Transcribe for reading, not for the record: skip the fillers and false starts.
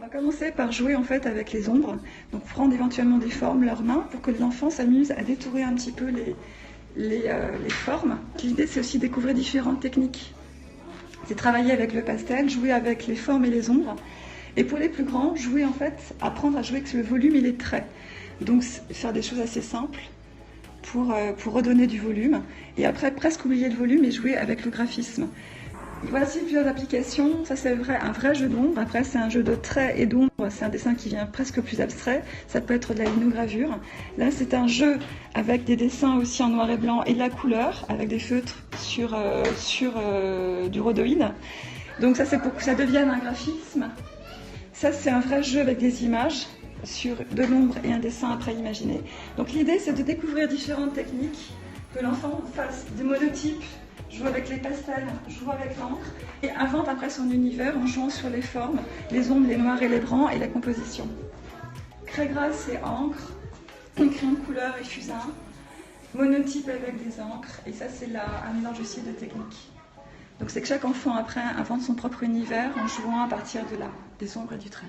On va commencer par jouer en fait avec les ombres, donc prendre éventuellement des formes, leurs mains, pour que les enfants s'amusent à détourer un petit peu les formes. L'idée c'est aussi découvrir différentes techniques. C'est travailler avec le pastel, jouer avec les formes et les ombres. Et pour les plus grands, jouer en fait, apprendre à jouer avec le volume et les traits. Donc faire des choses assez simples pour redonner du volume. Et après presque oublier le volume et jouer avec le graphisme. Voici plusieurs applications. Ça, c'est un vrai jeu d'ombre. Après, c'est un jeu de traits et d'ombre. C'est un dessin qui vient presque plus abstrait. Ça peut être de la linogravure. Là, c'est un jeu avec des dessins aussi en noir et blanc et de la couleur, avec des feutres sur du rhodoïde. Donc ça, c'est pour que ça devienne un graphisme. Ça, c'est un vrai jeu avec des images sur de l'ombre et un dessin après imaginé. Donc l'idée, c'est de découvrir différentes techniques, que l'enfant fasse des monotypes, joue avec les pastels, joue avec l'encre et invente après son univers en jouant sur les formes, les ombres, les noirs et les blancs et la composition. Craie-grasse et encre, crayon de couleur et fusain, monotype avec des encres et ça c'est un mélange aussi de techniques. Donc c'est que chaque enfant après invente son propre univers en jouant à partir de là, des ombres et du trait.